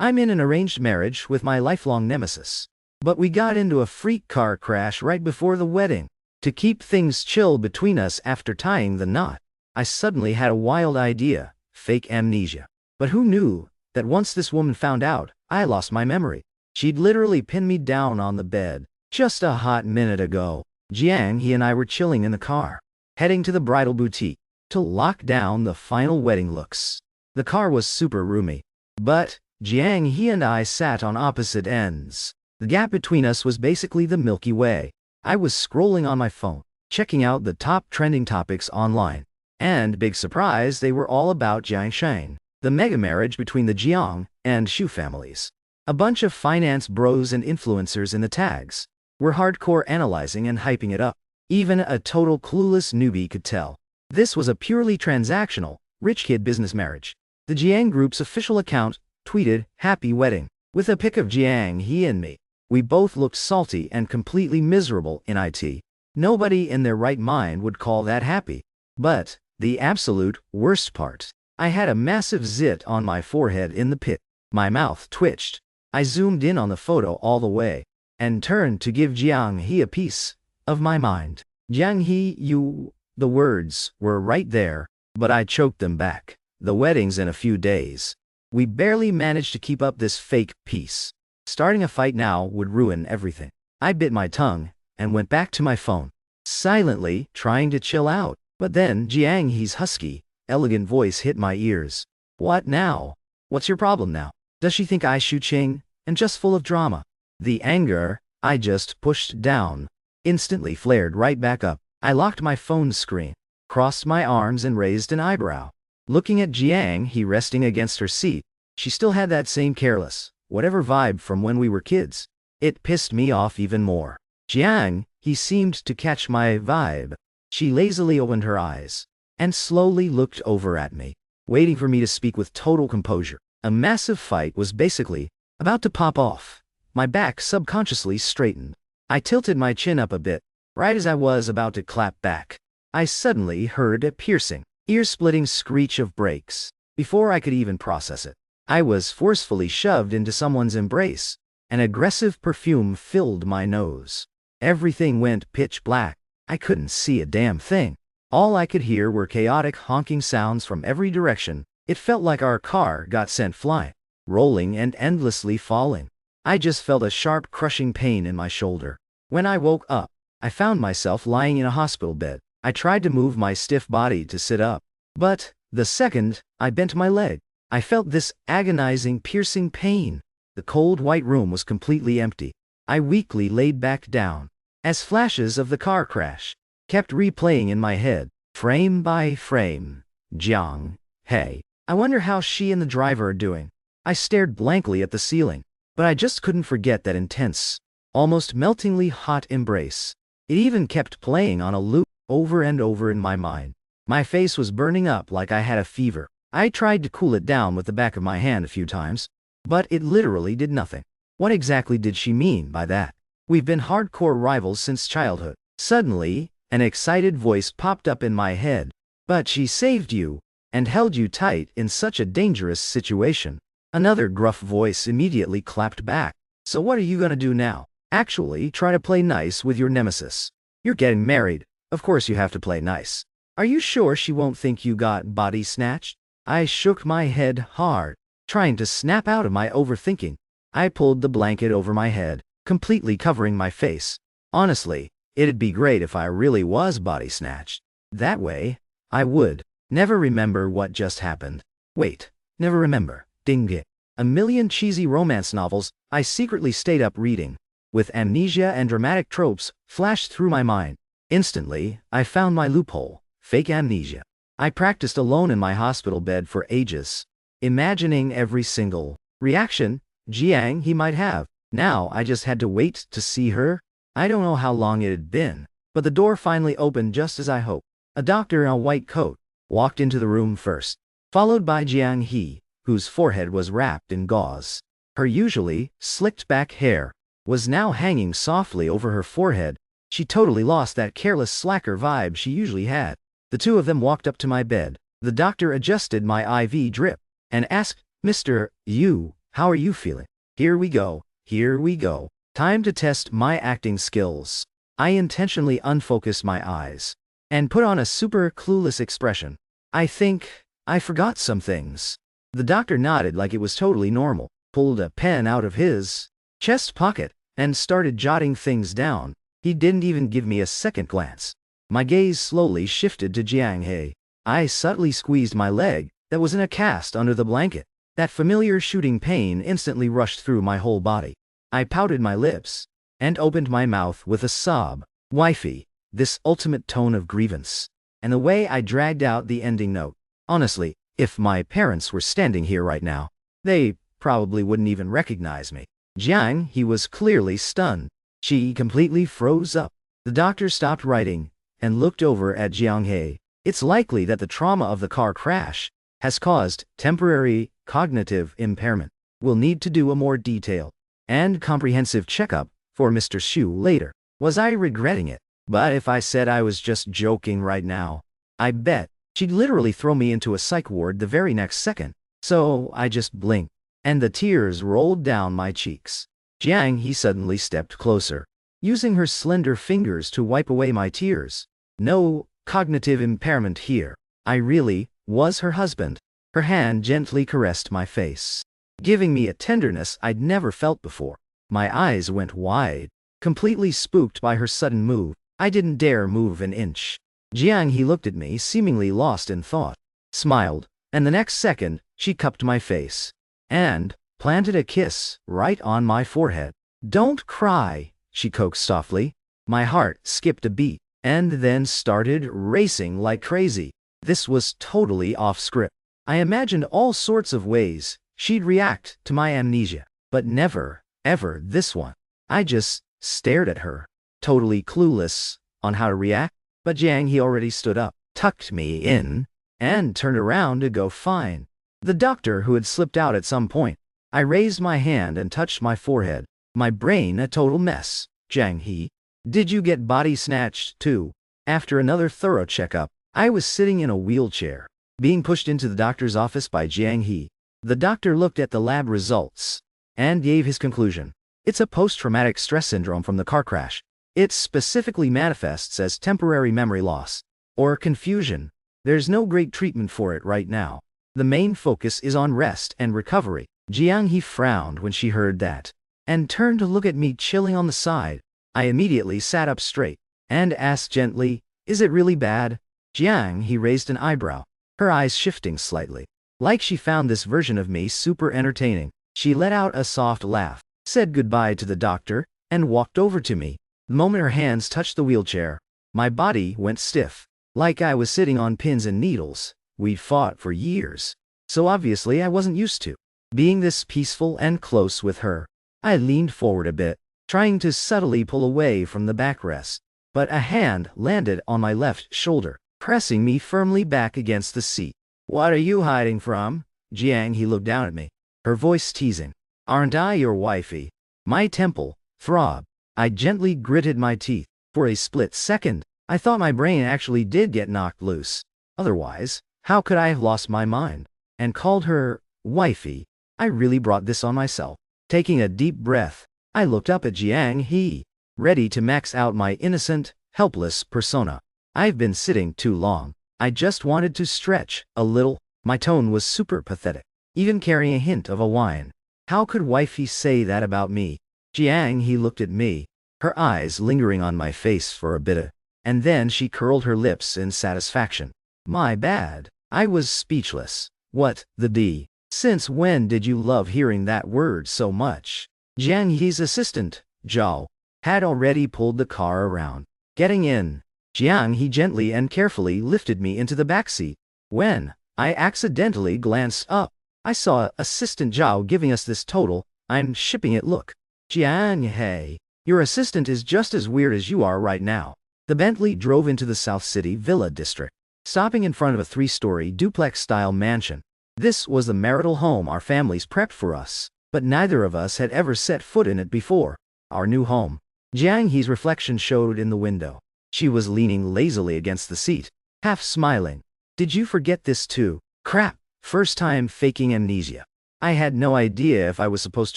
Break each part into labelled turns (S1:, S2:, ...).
S1: I'm in an arranged marriage with my lifelong nemesis. But we got into a freak car crash right before the wedding. To keep things chill between us after tying the knot, I suddenly had a wild idea, fake amnesia. But who knew that once this woman found out, I lost my memory. She'd literally pinned me down on the bed. Just a hot minute ago, Jiang He and I were chilling in the car, heading to the bridal boutique to lock down the final wedding looks. The car was super roomy, but Jiang He and I sat on opposite ends. The gap between us was basically the Milky Way. I was scrolling on my phone, checking out the top trending topics online. And big surprise, they were all about Jiang Shang, the mega marriage between the Jiang and Shu families. A bunch of finance bros and influencers in the tags were hardcore analyzing and hyping it up. Even a total clueless newbie could tell this was a purely transactional, rich kid business marriage. The Jiang Group's official account tweeted, "Happy wedding," with a pic of Jiang He and me. We both looked salty and completely miserable in IT. Nobody in their right mind would call that happy. But the absolute worst part, I had a massive zit on my forehead in the pit. My mouth twitched. I zoomed in on the photo all the way and turned to give Jiang He a piece of my mind. "Jiang He, you..." The words were right there, but I choked them back. The wedding's in a few days. We barely managed to keep up this fake peace. Starting a fight now would ruin everything. I bit my tongue and went back to my phone, silently trying to chill out. But then Jiang He's husky, elegant voice hit my ears. "What now? What's your problem now? Does she think I Shu Qing and just full of drama?" The anger I just pushed down instantly flared right back up. I locked my phone screen, crossed my arms and raised an eyebrow. Looking at Jiang He resting against her seat, she still had that same careless, whatever vibe from when we were kids. It pissed me off even more. Jiang He seemed to catch my vibe. She lazily opened her eyes and slowly looked over at me, waiting for me to speak with total composure. A massive fight was basically about to pop off. My back subconsciously straightened. I tilted my chin up a bit, right as I was about to clap back. I suddenly heard a piercing, ear-splitting screech of brakes. Before I could even process it, I was forcefully shoved into someone's embrace. An aggressive perfume filled my nose. Everything went pitch black. I couldn't see a damn thing. All I could hear were chaotic honking sounds from every direction. It felt like our car got sent flying, rolling and endlessly falling. I just felt a sharp crushing pain in my shoulder. When I woke up, I found myself lying in a hospital bed. I tried to move my stiff body to sit up, but the second I bent my leg, I felt this agonizing, piercing pain. The cold white room was completely empty. I weakly laid back down, as flashes of the car crash kept replaying in my head, frame by frame. Jiang, hey, I wonder how she and the driver are doing. I stared blankly at the ceiling, but I just couldn't forget that intense, almost meltingly hot embrace. It even kept playing on a loop over and over in my mind. My face was burning up like I had a fever. I tried to cool it down with the back of my hand a few times, but it literally did nothing. What exactly did she mean by that? We've been hardcore rivals since childhood. Suddenly, an excited voice popped up in my head. But she saved you and held you tight in such a dangerous situation. Another gruff voice immediately clapped back. So what are you gonna do now? Actually, try to play nice with your nemesis. You're getting married. Of course you have to play nice. Are you sure she won't think you got body snatched? I shook my head hard, trying to snap out of my overthinking. I pulled the blanket over my head, completely covering my face. Honestly, it'd be great if I really was body snatched. That way, I would never remember what just happened. Wait, never remember. Ding it. A million cheesy romance novels I secretly stayed up reading, with amnesia and dramatic tropes, flashed through my mind. Instantly, I found my loophole. Fake amnesia. I practiced alone in my hospital bed for ages, imagining every single reaction Jiang He might have. Now I just had to wait to see her. I don't know how long it had been, but the door finally opened just as I hoped. A doctor in a white coat walked into the room first, followed by Jiang He, whose forehead was wrapped in gauze. Her usually slicked back hair was now hanging softly over her forehead. She totally lost that careless slacker vibe she usually had. The two of them walked up to my bed. The doctor adjusted my IV drip and asked, "Mr. You how are you feeling? Here we go, here we go. Time to test my acting skills. I intentionally unfocused my eyes and put on a super clueless expression. I think I forgot some things. The doctor nodded like it was totally normal, pulled a pen out of his chest pocket, and started jotting things down. He didn't even give me a second glance. My gaze slowly shifted to Jiang He. I subtly squeezed my leg that was in a cast under the blanket. That familiar shooting pain instantly rushed through my whole body. I pouted my lips and opened my mouth with a sob. Wifey, this ultimate tone of grievance. And the way I dragged out the ending note. Honestly, if my parents were standing here right now, they probably wouldn't even recognize me. Jiang, he was clearly stunned. She completely froze up. The doctor stopped writing and looked over at Jiang He. It's likely that the trauma of the car crash has caused temporary cognitive impairment. We'll need to do a more detailed and comprehensive checkup for Mr. Xu later. Was I regretting it? But if I said I was just joking right now, I bet she'd literally throw me into a psych ward the very next second. So I just blinked, and the tears rolled down my cheeks. Jiang, he suddenly stepped closer, using her slender fingers to wipe away my tears. No cognitive impairment here. I really was her husband. Her hand gently caressed my face, giving me a tenderness I'd never felt before. My eyes went wide, completely spooked by her sudden move. I didn't dare move an inch. Jiang, he looked at me, seemingly lost in thought, smiled, and the next second, she cupped my face and planted a kiss right on my forehead. Don't cry, she coaxed softly. My heart skipped a beat and then started racing like crazy. This was totally off script. I imagined all sorts of ways she'd react to my amnesia, but never, ever this one. I just stared at her, totally clueless on how to react. But Jiang, he already stood up, tucked me in, and turned around to go find the doctor who had slipped out at some point. I raised my hand and touched my forehead, my brain a total mess. Jiang He, did you get body snatched too? After another thorough checkup, I was sitting in a wheelchair, being pushed into the doctor's office by Jiang He. The doctor looked at the lab results and gave his conclusion. It's a post-traumatic stress syndrome from the car crash. It specifically manifests as temporary memory loss or confusion. There's no great treatment for it right now. The main focus is on rest and recovery. Jiang He frowned when she heard that and turned to look at me, chilling on the side. I immediately sat up straight and asked gently, "Is it really bad?" Jiang He raised an eyebrow, her eyes shifting slightly, like she found this version of me super entertaining. She let out a soft laugh, said goodbye to the doctor, and walked over to me. The moment her hands touched the wheelchair, my body went stiff, like I was sitting on pins and needles. We'd fought for years, so obviously I wasn't used to being this peaceful and close with her. I leaned forward a bit, trying to subtly pull away from the backrest, but a hand landed on my left shoulder, pressing me firmly back against the seat. "What are you hiding from?" Jiang He looked down at me, her voice teasing. "Aren't I your wifey?" My temple throbbed. I gently gritted my teeth. For a split second, I thought my brain actually did get knocked loose. Otherwise, how could I have lost my mind and called her wifey? I really brought this on myself. Taking a deep breath, I looked up at Jiang He, ready to max out my innocent, helpless persona. I've been sitting too long. I just wanted to stretch a little. My tone was super pathetic, even carrying a hint of a whine. How could wifey say that about me? Jiang He looked at me, her eyes lingering on my face for a bit, and then she curled her lips in satisfaction. My bad. I was speechless. What the d? Since when did you love hearing that word so much? Jiang He's assistant, Zhao, had already pulled the car around. Getting in, Jiang He gently and carefully lifted me into the backseat. When I accidentally glanced up, I saw Assistant Zhao giving us this total "I'm shipping it" look. Jiang He, your assistant is just as weird as you are right now. The Bentley drove into the South City Villa district, stopping in front of a 3-story duplex-style mansion. This was the marital home our families prepped for us, but neither of us had ever set foot in it before. Our new home. Jiang He's reflection showed in the window. She was leaning lazily against the seat, half smiling. Did you forget this too? Crap, first time faking amnesia. I had no idea if I was supposed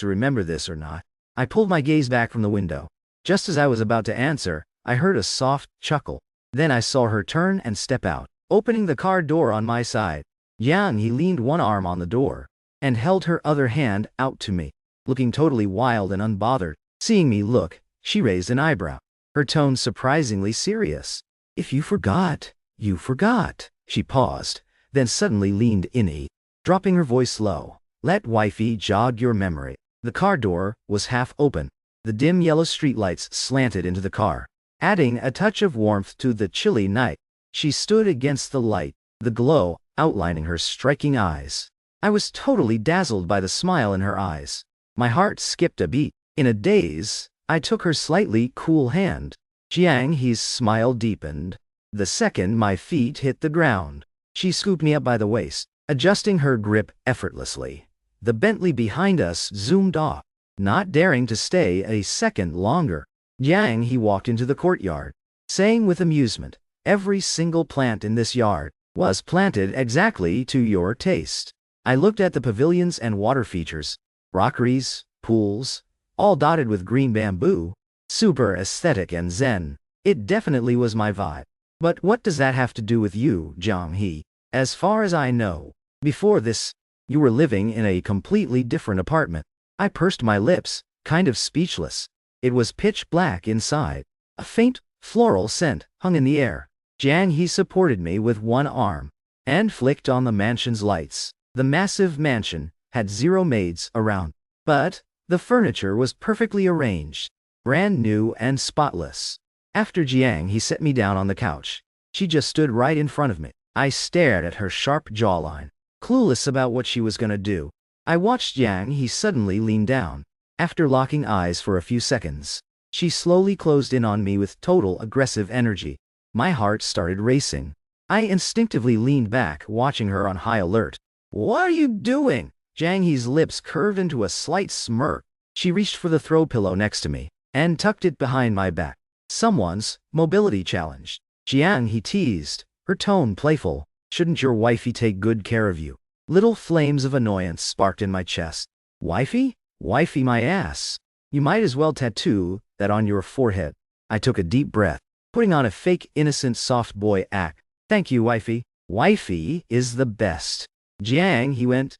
S1: to remember this or not. I pulled my gaze back from the window. Just as I was about to answer, I heard a soft chuckle. Then I saw her turn and step out, opening the car door on my side. Yang He leaned one arm on the door and held her other hand out to me, looking totally wild and unbothered. Seeing me look, she raised an eyebrow, her tone surprisingly serious. If you forgot, you forgot. She paused, then suddenly leaned in, dropping her voice low. Let wifey jog your memory. The car door was half open. The dim yellow streetlights slanted into the car, adding a touch of warmth to the chilly night. She stood against the light, the glow outlining her striking eyes. I was totally dazzled by the smile in her eyes. My heart skipped a beat. In a daze, I took her slightly cool hand. Jiang He's smile deepened. The second my feet hit the ground, she scooped me up by the waist, adjusting her grip effortlessly. The Bentley behind us zoomed off, not daring to stay a second longer. Jiang He walked into the courtyard, saying with amusement, every single plant in this yard was planted exactly to your taste. I looked at the pavilions and water features, rockeries, pools, all dotted with green bamboo. Super aesthetic and zen. It definitely was my vibe. But what does that have to do with you, Jiang He? As far as I know, before this, you were living in a completely different apartment. I pursed my lips, kind of speechless. It was pitch black inside. A faint, floral scent hung in the air. Jiang He supported me with one arm and flicked on the mansion's lights. The massive mansion had 0 maids around, but the furniture was perfectly arranged, brand new and spotless. After Jiang He set me down on the couch, she just stood right in front of me. I stared at her sharp jawline, clueless about what she was gonna do. I watched Jiang He suddenly lean down. After locking eyes for a few seconds, she slowly closed in on me with total aggressive energy. My heart started racing. I instinctively leaned back, watching her on high alert. What are you doing? Jiang He's lips curved into a slight smirk. She reached for the throw pillow next to me and tucked it behind my back. Someone's mobility challenged. Jiang He teased, her tone playful. Shouldn't your wifey take good care of you? Little flames of annoyance sparked in my chest. Wifey? Wifey my ass. You might as well tattoo that on your forehead. I took a deep breath, putting on a fake innocent soft boy act. Thank you, wifey. Wifey is the best. Jiang He went,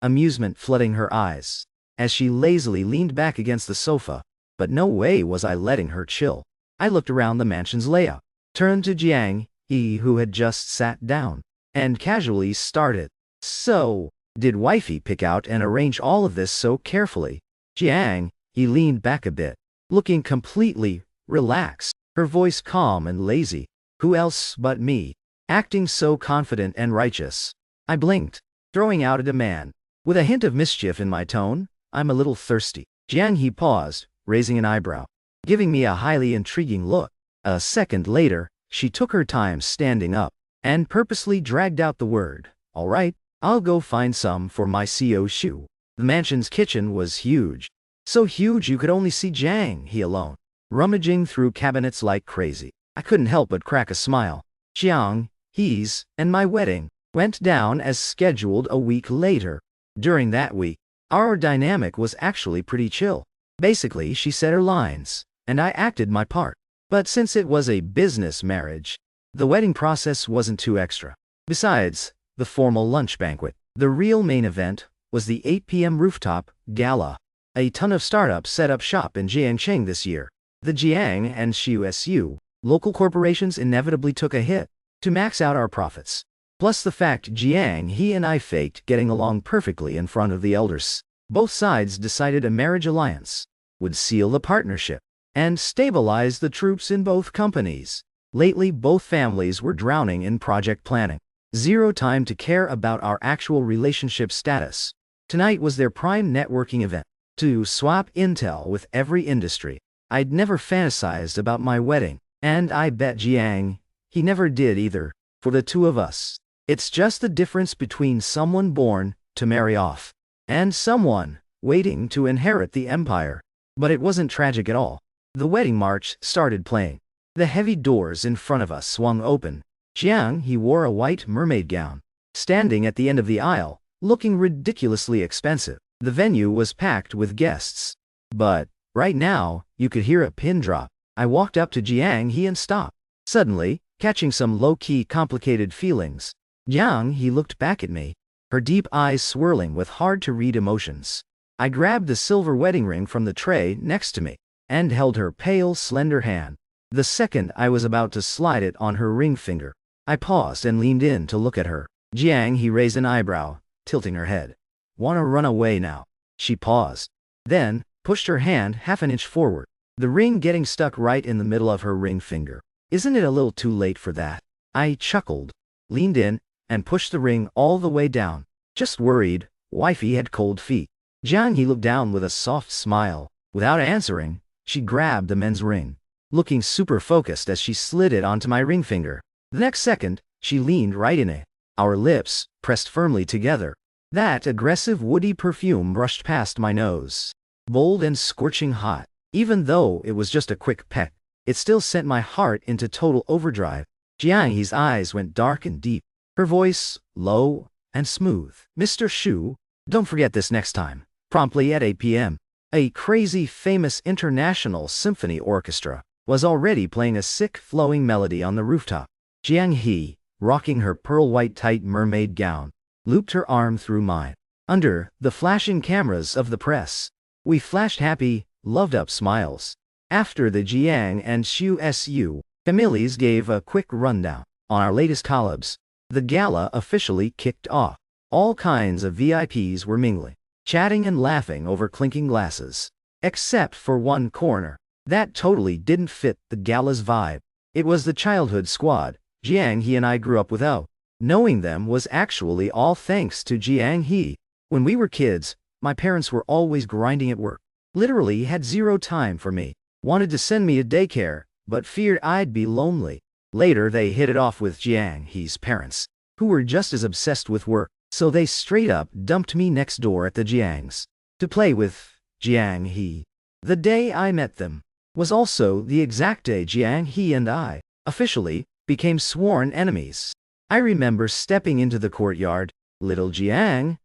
S1: amusement flooding her eyes, as she lazily leaned back against the sofa. But no way was I letting her chill. I looked around the mansion's layout, turned to Jiang He who had just sat down, and casually started. So, did wifey pick out and arrange all of this so carefully? Jiang He leaned back a bit, looking completely relaxed, her voice calm and lazy. Who else but me? Acting so confident and righteous. I blinked, throwing out a demand. With a hint of mischief in my tone, I'm a little thirsty. Jiang He paused, raising an eyebrow, giving me a highly intriguing look. A second later, she took her time standing up, and purposely dragged out the word, all right, I'll go find some for my CO shoe. The mansion's kitchen was huge. So huge you could only see Jiang He alone, rummaging through cabinets like crazy. I couldn't help but crack a smile. Jiang He's and my wedding went down as scheduled a week later. During that week, our dynamic was actually pretty chill. Basically, she said her lines, and I acted my part. But since it was a business marriage, the wedding process wasn't too extra. Besides the formal lunch banquet, the real main event was the 8 p.m. rooftop gala. A ton of startups set up shop in Jiangcheng this year. The Jiang and Shu local corporations inevitably took a hit to max out our profits. Plus the fact Jiang He and I faked getting along perfectly in front of the elders. Both sides decided a marriage alliance would seal the partnership and stabilize the troops in both companies. Lately, both families were drowning in project planning. 0 time to care about our actual relationship status. Tonight was their prime networking event to swap intel with every industry. I'd never fantasized about my wedding, and I bet Jiang He never did either. For the two of us, it's just the difference between someone born to marry off and someone waiting to inherit the empire. But it wasn't tragic at all. The wedding march started playing. The heavy doors in front of us swung open. Jiang He wore a white mermaid gown. Standing at the end of the aisle, looking ridiculously expensive. The venue was packed with guests. But, right now, you could hear a pin drop. I walked up to Jiang He and stopped. Suddenly, catching some low-key complicated feelings. Jiang He looked back at me, her deep eyes swirling with hard-to-read emotions. I grabbed the silver wedding ring from the tray next to me, and held her pale, slender hand. The second I was about to slide it on her ring finger, I paused and leaned in to look at her. Jiang He raised an eyebrow, tilting her head. "Wanna run away now?" She paused, then pushed her hand half an inch forward, the ring getting stuck right in the middle of her ring finger. "Isn't it a little too late for that?" I chuckled, leaned in, and pushed the ring all the way down. "Just worried, wifey had cold feet." Jiang He looked down with a soft smile. Without answering, she grabbed the men's ring, looking super focused as she slid it onto my ring finger. The next second, she leaned right in it, our lips pressed firmly together. That aggressive woody perfume brushed past my nose, bold and scorching hot. Even though it was just a quick peck, it still sent my heart into total overdrive. Jiang He's eyes went dark and deep, her voice low and smooth. "Mr. Shu, don't forget this next time." Promptly at 8 p.m., a crazy famous international symphony orchestra was already playing a sick flowing melody on the rooftop. Jiang He, rocking her pearl-white tight mermaid gown, looped her arm through mine. Under the flashing cameras of the press, we flashed happy, loved-up smiles. After the Jiang and Shu Su families gave a quick rundown on our latest collabs, the gala officially kicked off. All kinds of VIPs were mingling, chatting and laughing over clinking glasses. Except for one corner. That totally didn't fit the gala's vibe. It was the childhood squad Jiang He and I grew up without. Knowing them was actually all thanks to Jiang He. When we were kids, my parents were always grinding at work. Literally had zero time for me. Wanted to send me to daycare, but feared I'd be lonely. Later they hit it off with Jiang He's parents, who were just as obsessed with work. So they straight up dumped me next door at the Jiang's to play with Jiang He. The day I met them was also the exact day Jiang He and I officially became sworn enemies. I remember stepping into the courtyard. Little Jiang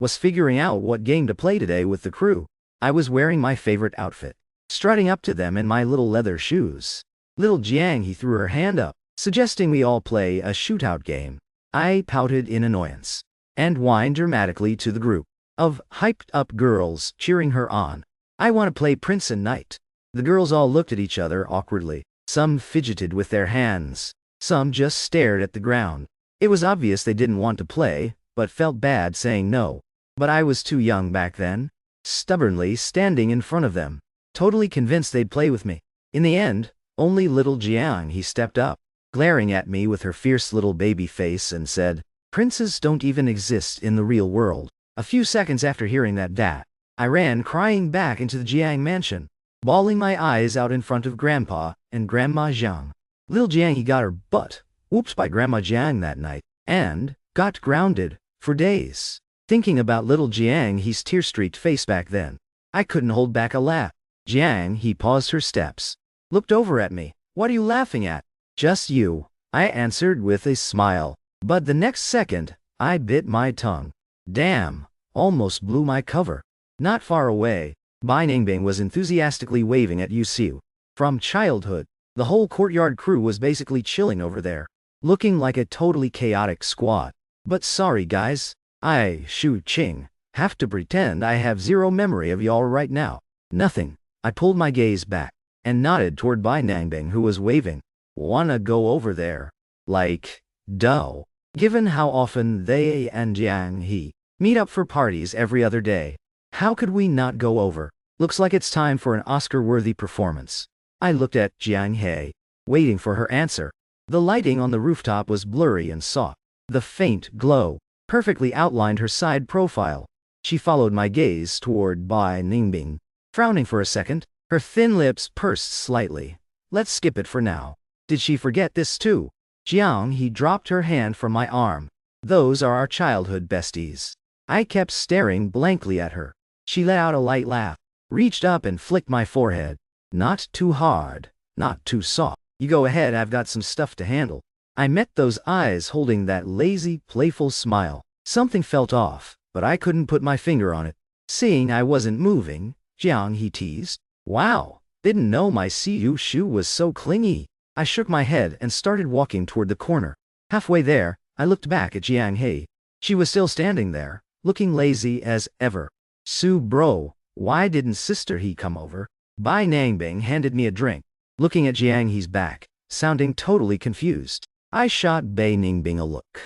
S1: was figuring out what game to play today with the crew. I was wearing my favorite outfit, strutting up to them in my little leather shoes. Little Jiang He threw her hand up, suggesting we all play a shootout game. I pouted in annoyance and whined dramatically to the group of hyped-up girls cheering her on. "I want to play Prince and Knight." The girls all looked at each other awkwardly. Some fidgeted with their hands. Some just stared at the ground. It was obvious they didn't want to play, but felt bad saying no. But I was too young back then. Stubbornly standing in front of them, totally convinced they'd play with me. In the end, only little Jiang He stepped up, glaring at me with her fierce little baby face and said, "Princes don't even exist in the real world." A few seconds after hearing that, I ran crying back into the Jiang mansion, bawling my eyes out in front of Grandpa and Grandma Jiang. Little Jiang He got her butt whooped by Grandma Jiang that night, and got grounded for days. Thinking about little Jiang He's tear-streaked face back then, I couldn't hold back a laugh. Jiang He paused her steps, looked over at me. "What are you laughing at?" "Just you," I answered with a smile. But the next second, I bit my tongue. Damn, almost blew my cover. Not far away, Bai Ningbing was enthusiastically waving at Yusiu. From childhood, the whole courtyard crew was basically chilling over there, looking like a totally chaotic squad. But sorry guys, I, Shu Qing, have to pretend I have zero memory of y'all right now. Nothing. I pulled my gaze back, and nodded toward Bai Ningbing who was waving. "Wanna go over there?" Like, duh. Given how often they and Jiang He meet up for parties every other day, how could we not go over? Looks like it's time for an Oscar-worthy performance. I looked at Jiang He, waiting for her answer. The lighting on the rooftop was blurry and soft. The faint glow perfectly outlined her side profile. She followed my gaze toward Bai Ningbing, frowning for a second. Her thin lips pursed slightly. "Let's skip it for now." Did she forget this too? Jiang He dropped her hand from my arm. "Those are our childhood besties." I kept staring blankly at her. She let out a light laugh, reached up and flicked my forehead. "Not too hard, not too soft. You go ahead, I've got some stuff to handle." I met those eyes holding that lazy, playful smile. Something felt off, but I couldn't put my finger on it. Seeing I wasn't moving, Jiang, he teased. Wow, didn't know my CU shoe was so clingy. I shook my head and started walking toward the corner. Halfway there, I looked back at Jiang He. She was still standing there, looking lazy as ever. Su bro, why didn't Sister He come over? Bai Nangbing handed me a drink, looking at Jiang He's back, sounding totally confused. I shot Bai Nangbing a look.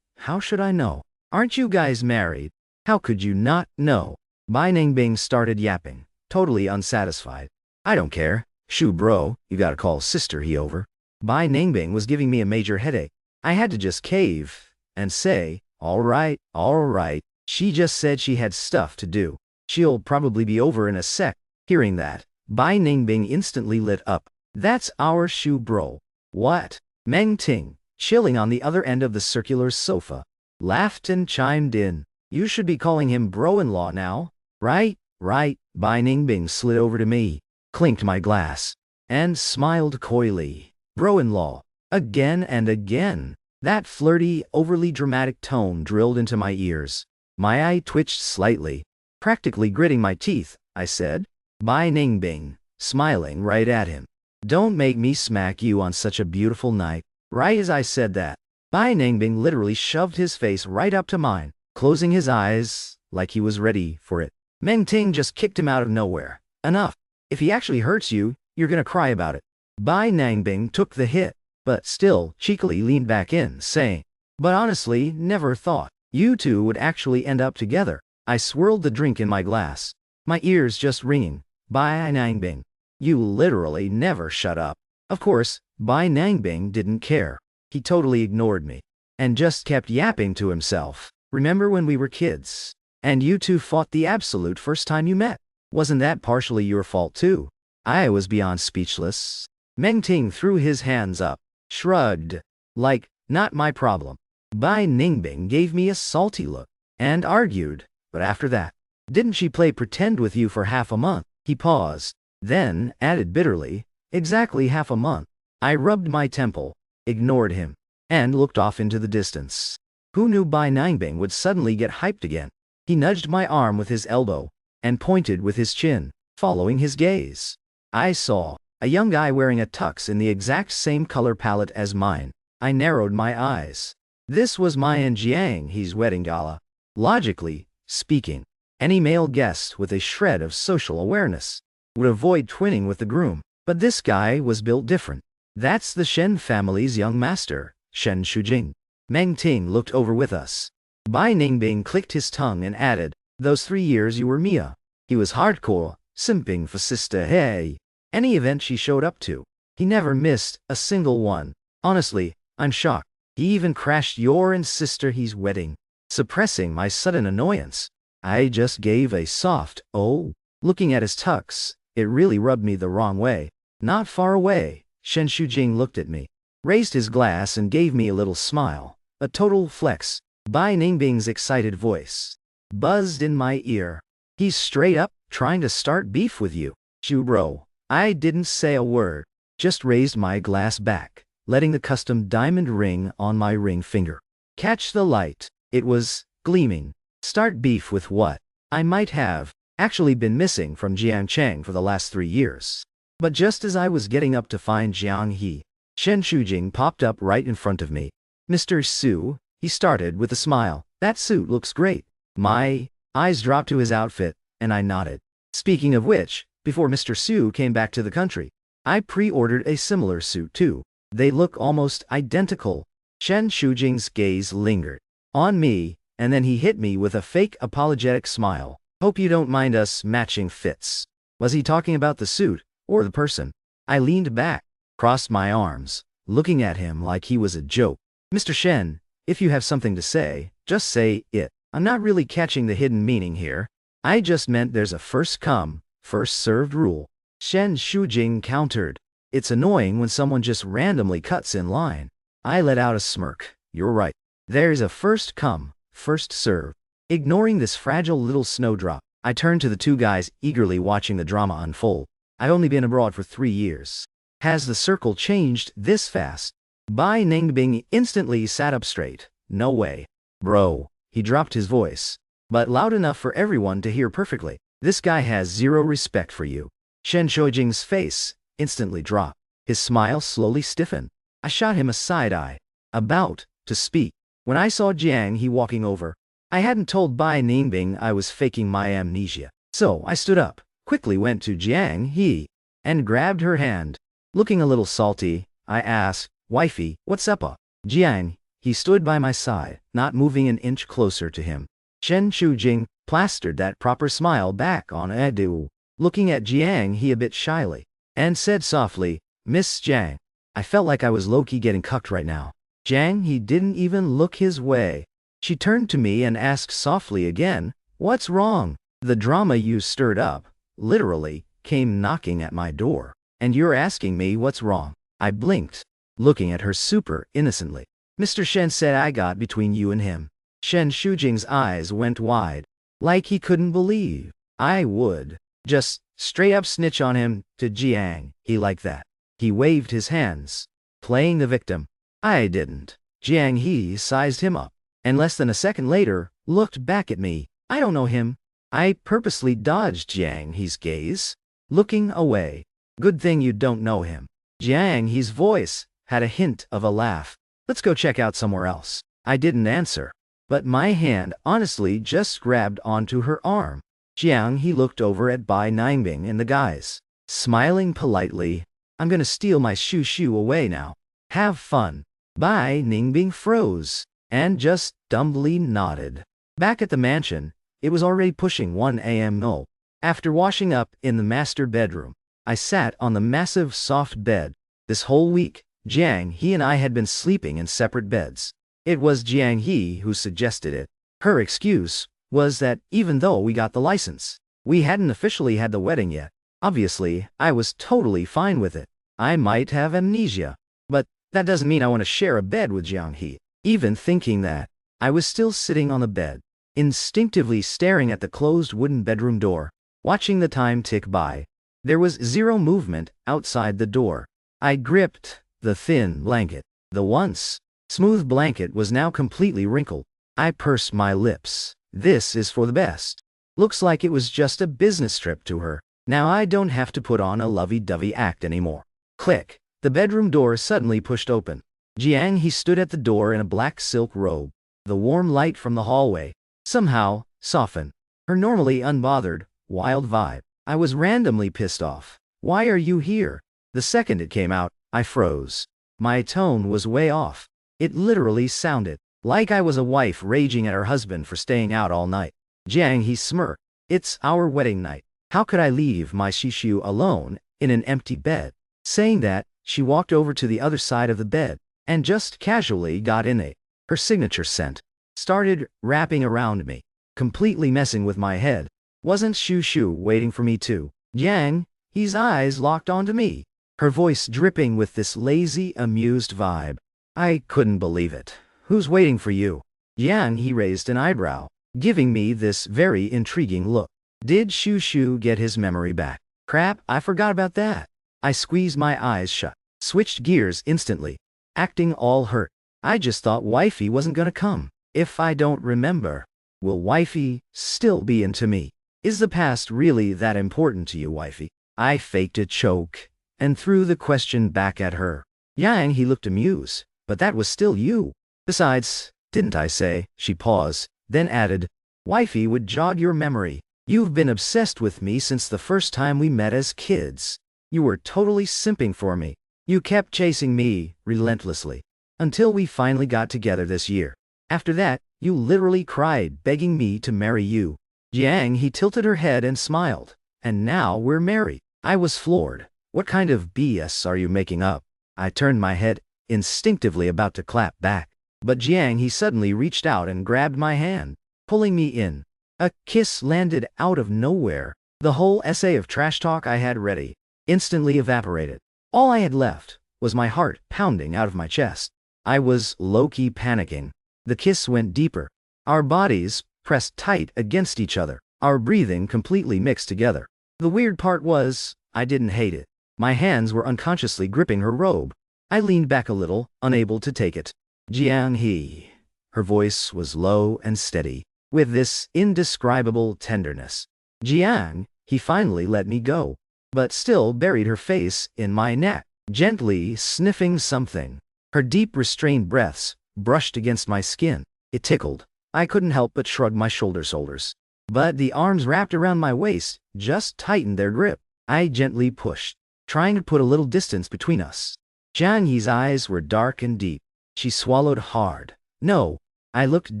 S1: How should I know? Aren't you guys married? How could you not know? Bai Nangbing started yapping, totally unsatisfied. I don't care. Shu bro, you gotta call Sister He over. Bai Nangbing was giving me a major headache. I had to just cave and say, all right, all right. She just said she had stuff to do. She'll probably be over in a sec. Hearing that, Bai Nangbing instantly lit up. That's our Shu bro. What? Meng Ting, chilling on the other end of the circular sofa, laughed and chimed in. You should be calling him bro-in-law now. Right, right. Bai Nangbing slid over to me, clinked my glass, and smiled coyly. Bro-in-law. Again and again. That flirty, overly dramatic tone drilled into my ears. My eye twitched slightly. Practically gritting my teeth, I said. Bai Nangbing, smiling right at him. Don't make me smack you on such a beautiful night. Right as I said that, Bai Nangbing literally shoved his face right up to mine, closing his eyes like he was ready for it. Meng Ting just kicked him out of nowhere. Enough. If he actually hurts you, you're gonna cry about it. Bai Nangbing took the hit, but still cheekily leaned back in, saying, but honestly, never thought you two would actually end up together. I swirled the drink in my glass, my ears just ringing. Bai Nangbing, you literally never shut up. Of course, Bai Nangbing didn't care. He totally ignored me, and just kept yapping to himself. Remember when we were kids, and you two fought the absolute first time you met? Wasn't that partially your fault too? I was beyond speechless. Meng Ting threw his hands up, shrugged, like, not my problem. Bai Nangbing gave me a salty look, and argued, but after that, didn't she play pretend with you for half a month? He paused, then added bitterly, exactly half a month. I rubbed my temple, ignored him, and looked off into the distance. Who knew Bai Nangbing would suddenly get hyped again? He nudged my arm with his elbow, and pointed with his chin, following his gaze. I saw a young guy wearing a tux in the exact same color palette as mine. I narrowed my eyes. This was my and Jiang He's wedding gala. Logically speaking, any male guest with a shred of social awareness would avoid twinning with the groom, but this guy was built different. That's the Shen family's young master, Shen Shujing. Meng Ting looked over with us. Bai Nangbing clicked his tongue and added, those 3 years you were Mia. He was hardcore, simping for Sister He. Any event she showed up to, he never missed a single one. Honestly, I'm shocked. He even crashed your and Sister He's wedding. Suppressing my sudden annoyance, I just gave a soft, oh. Looking at his tux, it really rubbed me the wrong way. Not far away, Shen Shujing looked at me, raised his glass and gave me a little smile. A total flex. Bai Nangbing's excited voice buzzed in my ear. He's straight up trying to start beef with you. Shu bro. I didn't say a word, just raised my glass back, letting the custom diamond ring on my ring finger catch the light. It was gleaming. Start beef with what? I might have actually been missing from Jiangcheng for the last 3 years. But just as I was getting up to find Jiang He, Shen Shujing popped up right in front of me. Mr. Su, he started with a smile. That suit looks great. My eyes dropped to his outfit, and I nodded. Speaking of which, before Mr. Su came back to the country, I pre-ordered a similar suit too. They look almost identical. Shen Shujing's gaze lingered on me, and then he hit me with a fake apologetic smile. Hope you don't mind us matching fits. Was he talking about the suit, or the person? I leaned back, crossed my arms, looking at him like he was a joke. Mr. Shen, if you have something to say, just say it. I'm not really catching the hidden meaning here. I just meant there's a first come, first served rule. Shen Shujing countered. It's annoying when someone just randomly cuts in line. I let out a smirk. You're right. There's a first come, first serve. Ignoring this fragile little snowdrop, I turned to the 2 guys eagerly watching the drama unfold. I've only been abroad for 3 years. Has the circle changed this fast? Bai Nangbing instantly sat up straight. No way. Bro, he dropped his voice, but loud enough for everyone to hear perfectly. This guy has zero respect for you. Shen Shoujing's face instantly dropped. His smile slowly stiffened. I shot him a side eye, about to speak, when I saw Jiang He walking over. I hadn't told Bai Ningbing I was faking my amnesia, so I stood up, quickly went to Jiang He, and grabbed her hand. Looking a little salty, I asked, "Wifey, what's up?" Jiang He stood by my side, not moving an inch closer to him. Shen Shoujing plastered that proper smile back on Edu, looking at Jiang He a bit shyly, and said softly, "Miss Jiang, I felt like I was low-key getting cucked right now." Jiang He didn't even look his way. She turned to me and asked softly again, "What's wrong?" "The drama you stirred up, literally, came knocking at my door. And you're asking me what's wrong?" I blinked, looking at her super innocently. "Mr. Shen said I got between you and him." Shen Shoujing's eyes went wide, like he couldn't believe I would just straight up snitch on him to Jiang He like that. He waved his hands, playing the victim. I didn't. Jiang He sized him up, and less than a second later, looked back at me. "I don't know him." I purposely dodged Jiang He's gaze, looking away. "Good thing you don't know him." Jiang He's voice had a hint of a laugh. "Let's go check out somewhere else." I didn't answer, but my hand honestly just grabbed onto her arm. Jiang He looked over at Bai Ningbing and the guys, smiling politely. "I'm gonna steal my shoo away now. Have fun." Bai Ningbing froze, and just dumbly nodded. Back at the mansion, it was already pushing 1 a.m. No. After washing up in the master bedroom, I sat on the massive soft bed. This whole week, Jiang He and I had been sleeping in separate beds. It was Jiang He who suggested it. Her excuse was that even though we got the license, we hadn't officially had the wedding yet. Obviously, I was totally fine with it. I might have amnesia, but that doesn't mean I want to share a bed with Jiang He. Even thinking that, I was still sitting on the bed, instinctively staring at the closed wooden bedroom door, watching the time tick by. There was zero movement outside the door. I gripped the thin blanket. The once smooth blanket was now completely wrinkled. I pursed my lips. This is for the best. Looks like it was just a business trip to her. Now I don't have to put on a lovey-dovey act anymore. Click. The bedroom door suddenly pushed open. Jiang He stood at the door in a black silk robe. The warm light from the hallway somehow softened her normally unbothered, wild vibe. I was randomly pissed off. "Why are you here?" The second it came out, I froze. My tone was way off. It literally sounded like I was a wife raging at her husband for staying out all night. Jiang He smirked. "It's our wedding night. How could I leave my shishu alone in an empty bed?" Saying that, she walked over to the other side of the bed and just casually got in it. Her signature scent started wrapping around me, completely messing with my head. Wasn't Shushu waiting for me too? Jiang He's eyes locked onto me, her voice dripping with this lazy, amused vibe. I couldn't believe it. "Who's waiting for you?" Jiang He raised an eyebrow, giving me this very intriguing look. Did Shushu get his memory back? Crap, I forgot about that. I squeezed my eyes shut, switched gears instantly, acting all hurt. I just thought wifey wasn't gonna come. If I don't remember, will wifey still be into me? Is the past really that important to you, wifey? I faked a choke and threw the question back at her. Jiang He looked amused, but that was still you. Besides, didn't I say? She paused, then added, "Wifey would jog your memory. You've been obsessed with me since the first time we met as kids. You were totally simping for me. You kept chasing me relentlessly until we finally got together this year. After that, you literally cried begging me to marry you." Jiang He tilted her head and smiled. "And now we're married." I was floored. "What kind of BS are you making up?" I turned my head, instinctively about to clap back. But Jiang He suddenly reached out and grabbed my hand, pulling me in. A kiss landed out of nowhere. The whole essay of trash talk I had ready instantly evaporated. All I had left was my heart pounding out of my chest. I was low-key panicking. The kiss went deeper. Our bodies pressed tight against each other, our breathing completely mixed together. The weird part was, I didn't hate it. My hands were unconsciously gripping her robe. I leaned back a little, unable to take it. Jiang He. Her voice was low and steady, with this indescribable tenderness. Jiang, he finally let me go, but still buried her face in my neck, gently sniffing something. Her deep restrained breaths brushed against my skin. It tickled. I couldn't help but shrug my shoulders. But the arms wrapped around my waist just tightened their grip. I gently pushed, trying to put a little distance between us. Jiang Yi's eyes were dark and deep. She swallowed hard. No. I looked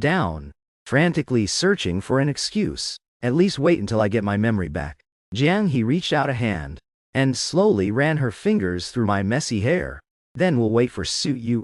S1: down, frantically searching for an excuse. At least wait until I get my memory back. Jiang Yi reached out a hand and slowly ran her fingers through my messy hair. Then we'll wait for Su.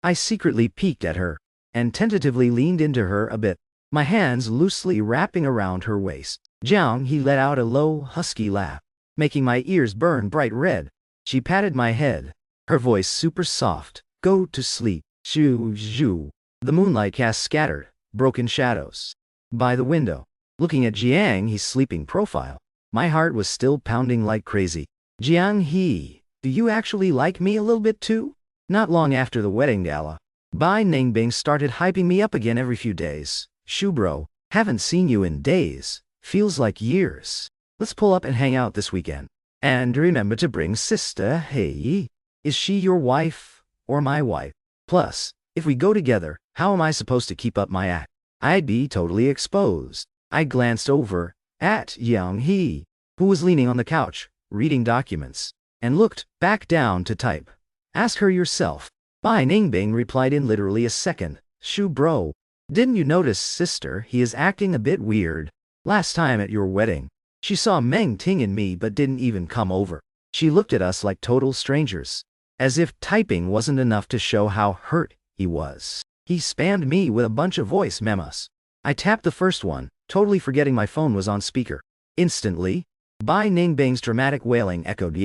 S1: I secretly peeked at her and tentatively leaned into her a bit, my hands loosely wrapping around her waist. Jiang Yi let out a low, husky laugh, making my ears burn bright red. She patted my head, her voice super soft. Go to sleep. Zhu. The moonlight cast scattered, broken shadows. By the window, looking at Jiang Yi's sleeping profile, my heart was still pounding like crazy. Jiang Yi, do you actually like me a little bit too? Not long after the wedding gala, Bai Ningbing started hyping me up again every few days. Shu bro, haven't seen you in days. Feels like years. Let's pull up and hang out this weekend. And remember to bring sister. Hey, is she your wife or my wife? Plus, if we go together, how am I supposed to keep up my act? I'd be totally exposed. I glanced over at Jiang Yi, who was leaning on the couch, reading documents, and looked back down to type. Ask her yourself. Bai Ningbing replied in literally a second. Shu bro, didn't you notice sister he is acting a bit weird? Last time at your wedding, she saw Meng Ting and me but didn't even come over. She looked at us like total strangers, as if typing wasn't enough to show how hurt he was. He spammed me with a bunch of voice memos. I tapped the first one, totally forgetting my phone was on speaker. Instantly, Bai Ningbing's dramatic wailing echoed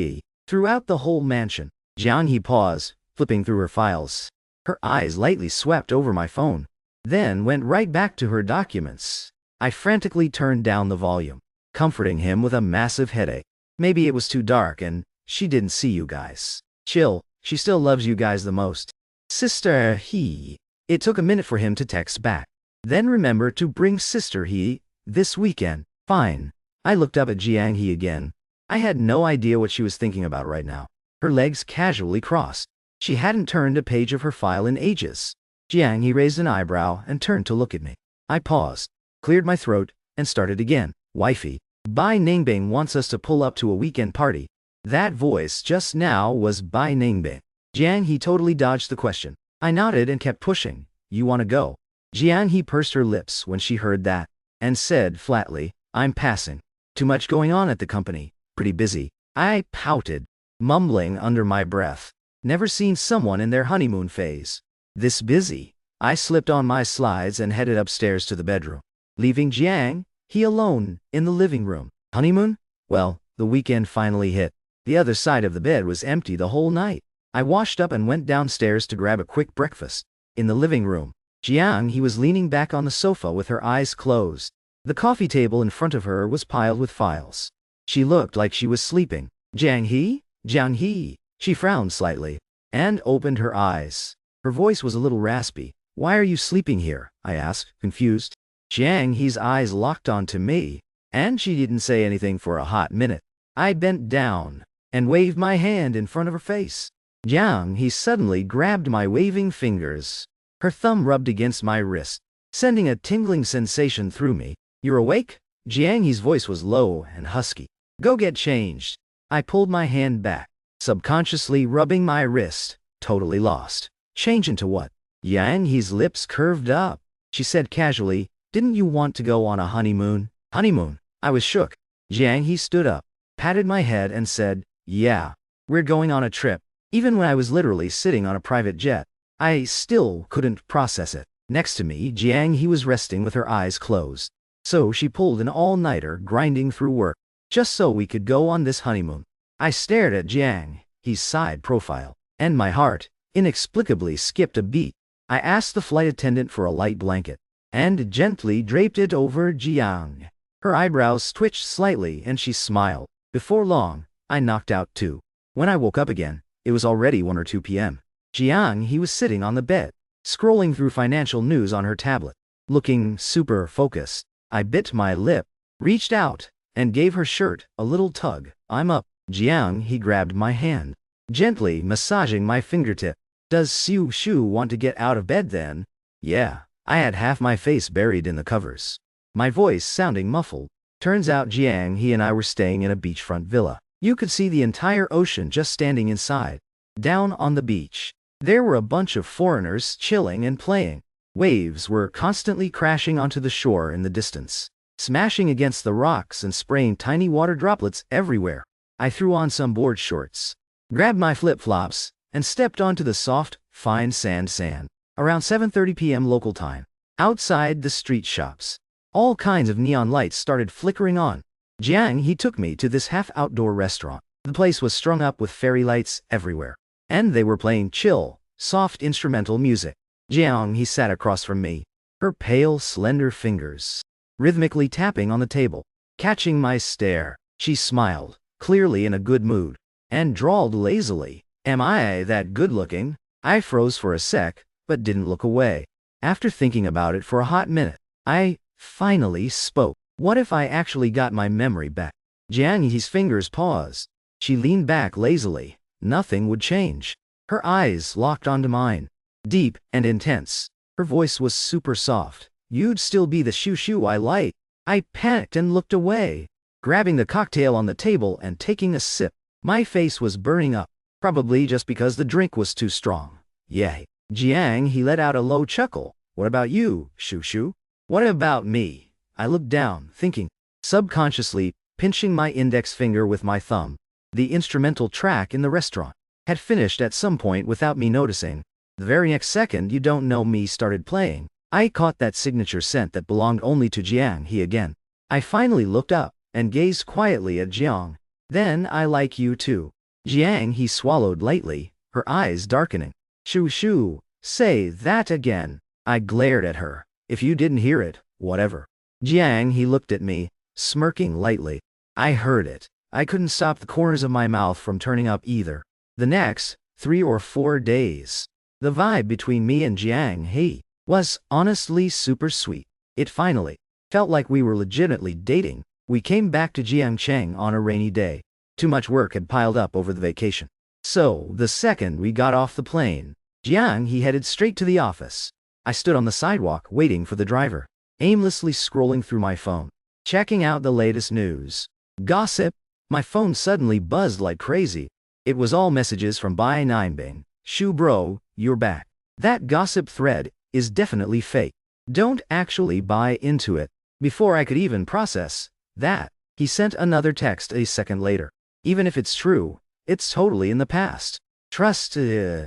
S1: throughout the whole mansion. Jiang Yi paused, flipping through her files. Her eyes lightly swept over my phone, then went right back to her documents. I frantically turned down the volume, comforting him with a massive headache. Maybe it was too dark and she didn't see you guys. Chill, she still loves you guys the most. Sister He. It took a minute for him to text back. Then remember to bring Sister He this weekend. Fine. I looked up at Jiang Yi again. I had no idea what she was thinking about right now. Her legs casually crossed. She hadn't turned a page of her file in ages. Jiang Yi raised an eyebrow and turned to look at me. I paused, cleared my throat, and started again. Wifey, Bai Ningbing wants us to pull up to a weekend party. That voice just now was Bai Ningbing. Jiang Yi totally dodged the question. I nodded and kept pushing. You want to go? Jiang Yi pursed her lips when she heard that, and said flatly, I'm passing. Too much going on at the company. Pretty busy. I pouted, mumbling under my breath. Never seen someone in their honeymoon phase this busy. I slipped on my slides and headed upstairs to the bedroom, leaving Jiang Yi alone in the living room. Honeymoon? Well, the weekend finally hit. The other side of the bed was empty the whole night. I washed up and went downstairs to grab a quick breakfast. In the living room, Jiang Yi was leaning back on the sofa with her eyes closed. The coffee table in front of her was piled with files. She looked like she was sleeping. Jiang Yi. She frowned slightly and opened her eyes. Her voice was a little raspy. Why are you sleeping here? I asked, confused. Jiang Yi's eyes locked onto me, and she didn't say anything for a hot minute. I bent down and waved my hand in front of her face. Jiang Yi suddenly grabbed my waving fingers. Her thumb rubbed against my wrist, sending a tingling sensation through me. You're awake? Jiang Yi's voice was low and husky. Go get changed. I pulled my hand back, subconsciously rubbing my wrist, totally lost. Change into what? Jiang Yi's lips curved up. She said casually, didn't you want to go on a honeymoon? Honeymoon? I was shook. Jiang Yi stood up, patted my head and said, yeah, we're going on a trip. Even when I was literally sitting on a private jet, I still couldn't process it. Next to me, Jiang Yi was resting with her eyes closed. So she pulled an all-nighter grinding through work, just so we could go on this honeymoon. I stared at Jiang Yi's side profile, and my heart inexplicably skipped a beat. I asked the flight attendant for a light blanket, and gently draped it over Jiang. Her eyebrows twitched slightly and she smiled. Before long, I knocked out too. When I woke up again, it was already 1 or 2 p.m. Jiang Yi was sitting on the bed, scrolling through financial news on her tablet. Looking super focused, I bit my lip, reached out, and gave her shirt a little tug. I'm up. Jiang, he grabbed my hand, gently massaging my fingertip. Does Xiu Shu want to get out of bed then? Yeah. I had half my face buried in the covers, my voice sounding muffled. Turns out Jiang, he and I were staying in a beachfront villa. You could see the entire ocean just standing inside. Down on the beach, there were a bunch of foreigners chilling and playing. Waves were constantly crashing onto the shore in the distance, smashing against the rocks and spraying tiny water droplets everywhere. I threw on some board shorts, grabbed my flip-flops, and stepped onto the soft, fine sand. Around 7:30 p.m. local time, outside the street shops, all kinds of neon lights started flickering on. Jiang, he took me to this half-outdoor restaurant. The place was strung up with fairy lights everywhere, and they were playing chill, soft instrumental music. Jiang, he sat across from me, her pale, slender fingers rhythmically tapping on the table. Catching my stare, she smiled, clearly in a good mood, and drawled lazily, "Am I that good-looking?" I froze for a sec, but didn't look away. After thinking about it for a hot minute, I finally spoke. What if I actually got my memory back? Jiang Yi's fingers paused. She leaned back lazily. Nothing would change. Her eyes locked onto mine, deep and intense. Her voice was super soft. You'd still be the Xiu Shu I like. I panicked and looked away, grabbing the cocktail on the table and taking a sip. My face was burning up, probably just because the drink was too strong. Yay. Jiang, he let out a low chuckle. What about you, Xiu Shu? What about me? I looked down, thinking, subconsciously pinching my index finger with my thumb. The instrumental track in the restaurant had finished at some point without me noticing. The very next second, You Don't Know Me started playing. I caught that signature scent that belonged only to Jiang He again. I finally looked up and gazed quietly at Jiang. Then I like you too. Jiang He swallowed lightly, her eyes darkening. Xiu Shu, say that again. I glared at her. If you didn't hear it, whatever. Jiang He looked at me, smirking lightly. I heard it. I couldn't stop the corners of my mouth from turning up either. The next 3 or 4 days, the vibe between me and Jiang He was honestly super sweet. It finally felt like we were legitimately dating. We came back to Jiangcheng on a rainy day. Too much work had piled up over the vacation. So, the second we got off the plane, Jiang He headed straight to the office. I stood on the sidewalk waiting for the driver, aimlessly scrolling through my phone, checking out the latest news. Gossip. My phone suddenly buzzed like crazy. It was all messages from Bai Ninebing. Shu bro, you're back. That gossip thread is definitely fake. Don't actually buy into it. Before I could even process that, he sent another text a second later. Even if it's true, it's totally in the past. Trust,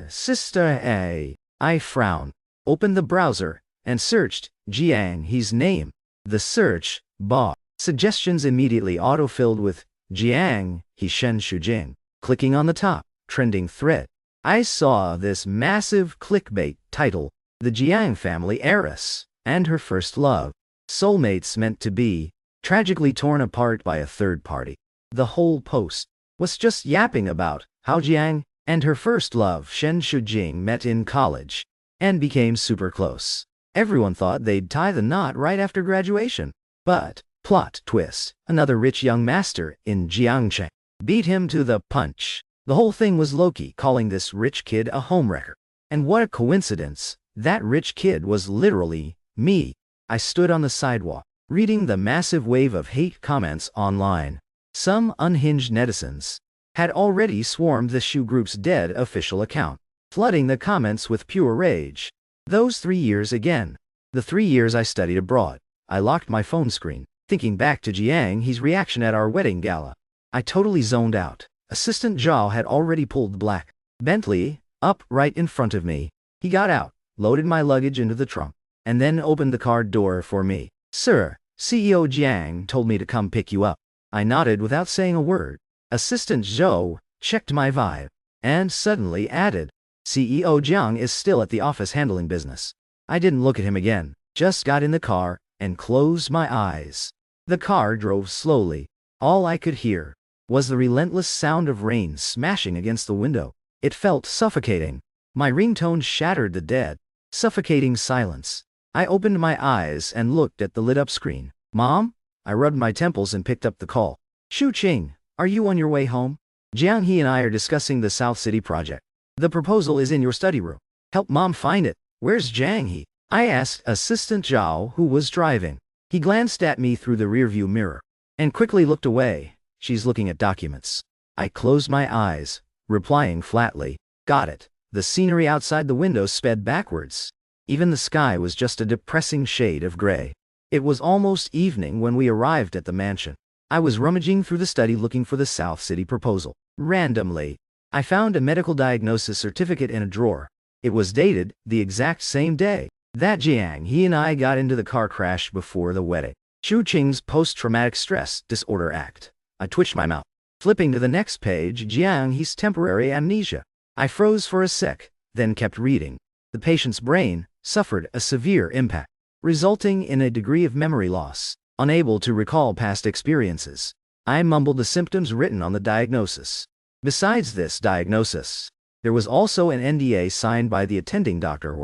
S1: sister A. I frowned, opened the browser, and searched Jiang He's name. The search bar suggestions immediately autofilled with Jiang He Shen Shujing. Clicking on the top trending thread, I saw this massive clickbait title, The Jiang Family Heiress and Her First Love. Soulmates meant to be, tragically torn apart by a third party. The whole post was just yapping about how Jiang and her first love Shen Shujing met in college and became super close. Everyone thought they'd tie the knot right after graduation. But, plot twist, another rich young master in Jiangcheng beat him to the punch. The whole thing was Loki calling this rich kid a homewrecker. And what a coincidence, that rich kid was literally me. I stood on the sidewalk, reading the massive wave of hate comments online. Some unhinged netizens had already swarmed the Shu Group's dead official account, flooding the comments with pure rage. Those 3 years again. The 3 years I studied abroad. I locked my phone screen, thinking back to Jiang He's reaction at our wedding gala. I totally zoned out. Assistant Zhao had already pulled the black Bentley up right in front of me. He got out, loaded my luggage into the trunk, and then opened the car door for me. Sir, CEO Jiang told me to come pick you up. I nodded without saying a word. Assistant Zhou checked my vibe, and suddenly added, CEO Jiang is still at the office handling business. I didn't look at him again, just got in the car and closed my eyes. The car drove slowly. All I could hear was the relentless sound of rain smashing against the window. It felt suffocating. My ringtone shattered the dead Suffocating silence. I opened my eyes and looked at the lit-up screen. Mom? I rubbed my temples and picked up the call. Shu Qing, are you on your way home? Jiang He and I are discussing the South City project. The proposal is in your study room. Help Mom find it. Where's Jiang He? I asked Assistant Zhao, who was driving. He glanced at me through the rearview mirror and quickly looked away. She's looking at documents. I closed my eyes, replying flatly, got it. The scenery outside the window sped backwards. Even the sky was just a depressing shade of gray. It was almost evening when we arrived at the mansion. I was rummaging through the study looking for the South City proposal. Randomly, I found a medical diagnosis certificate in a drawer. It was dated the exact same day that Jiang He and I got into the car crash before the wedding. Shu Qing's Post-Traumatic Stress Disorder Act. I twitched my mouth. Flipping to the next page, Jiang He's temporary amnesia. I froze for a sec, then kept reading. The patient's brain suffered a severe impact, resulting in a degree of memory loss, unable to recall past experiences. I mumbled the symptoms written on the diagnosis. Besides this diagnosis, there was also an NDA signed by the attending doctor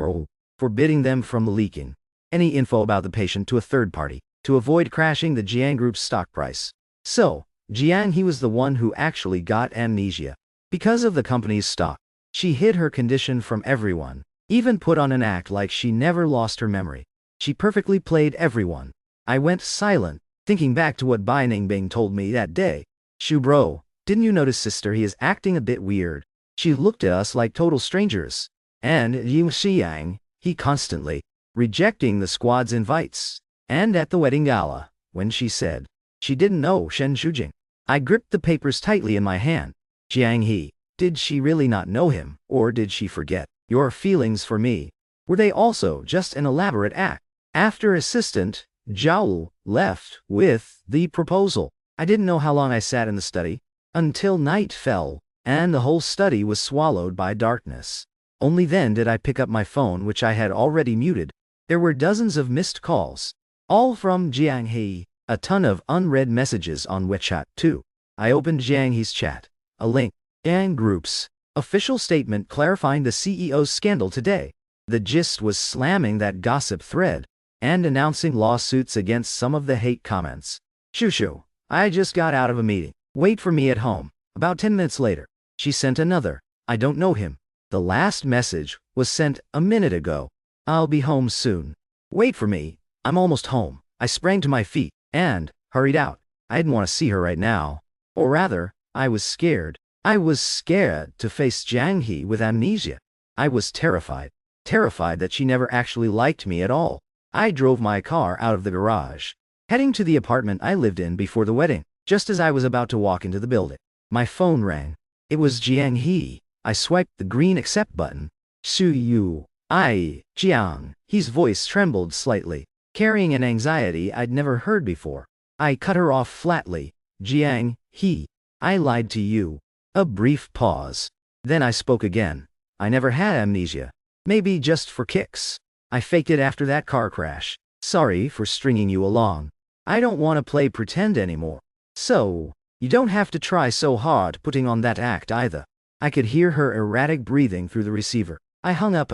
S1: forbidding them from leaking any info about the patient to a third party, to avoid crashing the Jiang Group's stock price. So, Jiang He was the one who actually got amnesia. Because of the company's stock, she hid her condition from everyone, even put on an act like she never lost her memory. She perfectly played everyone. I went silent, thinking back to what Bai Ningbing told me that day. Shu bro, didn't you notice sister he is acting a bit weird? She looked at us like total strangers. And Yu Xiang, he constantly rejecting the squad's invites. And at the wedding gala, when she said she didn't know Shen Shujing, I gripped the papers tightly in my hand. Jiang He, did she really not know him, or did she forget your feelings for me? Were they also just an elaborate act? After Assistant Zhao left with the proposal, I didn't know how long I sat in the study, until night fell, and the whole study was swallowed by darkness. Only then did I pick up my phone, which I had already muted. There were dozens of missed calls, all from Jiang He, a ton of unread messages on WeChat too. I opened Jiang He's chat. A link. Jiang Group's official statement clarifying the CEO's scandal today. The gist was slamming that gossip thread and announcing lawsuits against some of the hate comments. Shushu, I just got out of a meeting. Wait for me at home. About 10 minutes later, she sent another. I don't know him. The last message was sent a minute ago. I'll be home soon. Wait for me. I'm almost home. I sprang to my feet and hurried out. I didn't want to see her right now. Or rather, I was scared. I was scared to face Jiang He with amnesia. I was terrified. Terrified that she never actually liked me at all. I drove my car out of the garage, heading to the apartment I lived in before the wedding. Just as I was about to walk into the building, my phone rang. It was Jiang He. I swiped the green accept button. Su Yu. Jiang. He's voice trembled slightly, carrying an anxiety I'd never heard before. I cut her off flatly. Jiang He. I lied to you. A brief pause. Then I spoke again. I never had amnesia. Maybe just for kicks. I faked it after that car crash. Sorry for stringing you along. I don't want to play pretend anymore. So, you don't have to try so hard putting on that act either. I could hear her erratic breathing through the receiver. I hung up.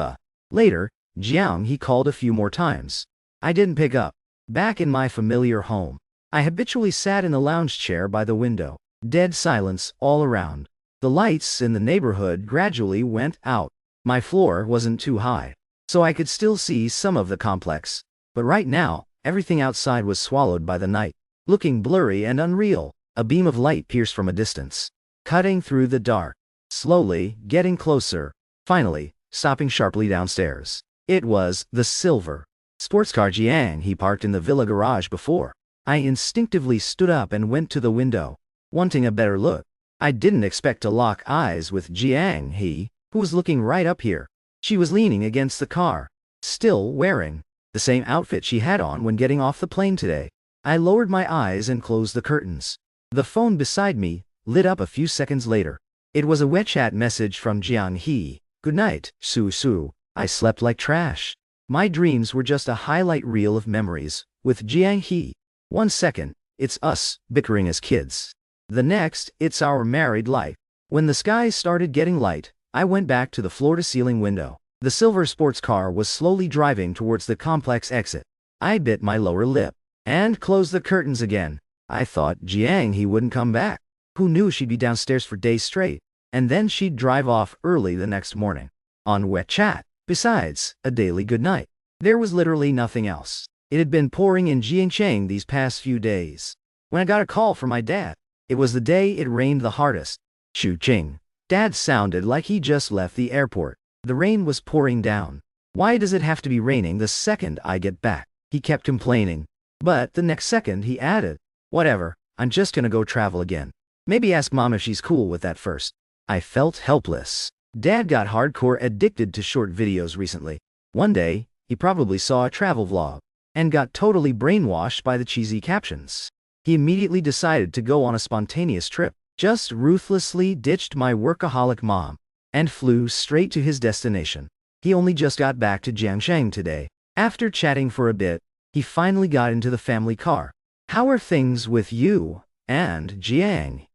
S1: Later, Jiang He called a few more times. I didn't pick up. Back in my familiar home, I habitually sat in the lounge chair by the window. Dead silence all around. The lights in the neighborhood gradually went out. My floor wasn't too high, so I could still see some of the complex. But right now, everything outside was swallowed by the night, looking blurry and unreal. A beam of light pierced from a distance, cutting through the dark, slowly getting closer, finally stopping sharply downstairs. It was the silver sports car Jiang He parked in the villa garage before. I instinctively stood up and went to the window, wanting a better look. I didn't expect to lock eyes with Jiang He, who was looking right up here. She was leaning against the car, still wearing the same outfit she had on when getting off the plane today. I lowered my eyes and closed the curtains. The phone beside me lit up a few seconds later. It was a WeChat message from Jiang He. Good night, Su Su. I slept like trash. My dreams were just a highlight reel of memories with Jiang He. 1 second, it's us bickering as kids. The next, it's our married life. When the skies started getting light, I went back to the floor-to-ceiling window. The silver sports car was slowly driving towards the complex exit. I bit my lower lip and closed the curtains again. I thought Jiang he wouldn't come back. Who knew she'd be downstairs for days straight, and then she'd drive off early the next morning. On wet chat. Besides, a daily goodnight. There was literally nothing else. It had been pouring in Jiangcheng these past few days. When I got a call from my dad, it was the day it rained the hardest. Ching. Dad sounded like he just left the airport. The rain was pouring down. Why does it have to be raining the second I get back? He kept complaining. But the next second he added, whatever, I'm just gonna go travel again. Maybe ask Mom if she's cool with that first. I felt helpless. Dad got hardcore addicted to short videos recently. One day, he probably saw a travel vlog and got totally brainwashed by the cheesy captions. He immediately decided to go on a spontaneous trip, just ruthlessly ditched my workaholic mom, and flew straight to his destination. He only just got back to Jiangsheng today. After chatting for a bit, he finally got into the family car. How are things with you and Jiang?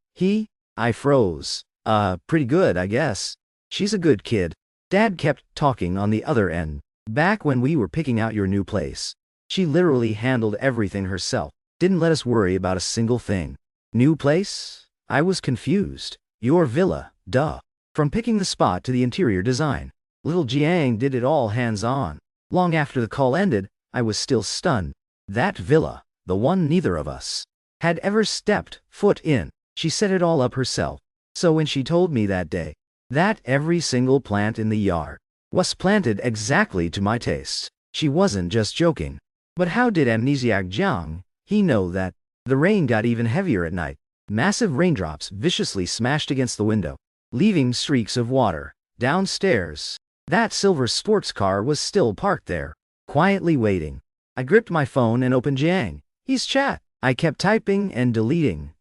S1: I froze. Pretty good, I guess. She's a good kid. Dad kept talking on the other end. Back when we were picking out your new place, she literally handled everything herself. Didn't let us worry about a single thing. New place? I was confused. Your villa, duh. From picking the spot to the interior design. Little Jiang did it all hands-on. Long after the call ended, I was still stunned. That villa, the one neither of us had ever stepped foot in, she set it all up herself. So when she told me that day that every single plant in the yard was planted exactly to my taste, she wasn't just joking. But how did Amnesia Jiang he know that? The rain got even heavier at night. Massive raindrops viciously smashed against the window, leaving streaks of water. Downstairs, that silver sports car was still parked there, quietly waiting. I gripped my phone and opened Jiang he's chat. I kept typing and deleting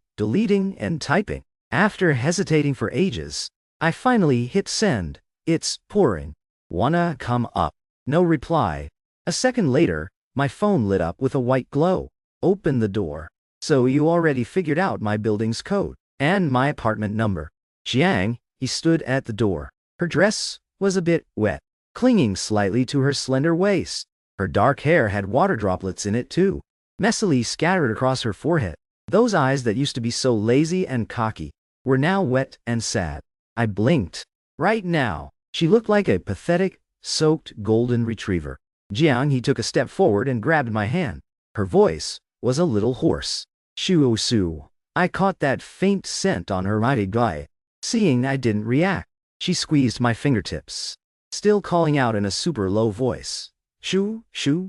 S1: and typing. After hesitating for ages, I finally hit send. It's pouring. Wanna come up? No reply. A second later, my phone lit up with a white glow. Open the door. So you already figured out my building's code and my apartment number. Jiang, he stood at the door. Her dress was a bit wet, clinging slightly to her slender waist. Her dark hair had water droplets in it too, messily scattered across her forehead. Those eyes that used to be so lazy and cocky were now wet and sad. I blinked. Right now, she looked like a pathetic, soaked golden retriever. Jiang he took a step forward and grabbed my hand. Her voice was a little hoarse. Shu Su. I caught that faint scent on her mighty guy. Seeing I didn't react, she squeezed my fingertips, still calling out in a super low voice. Shu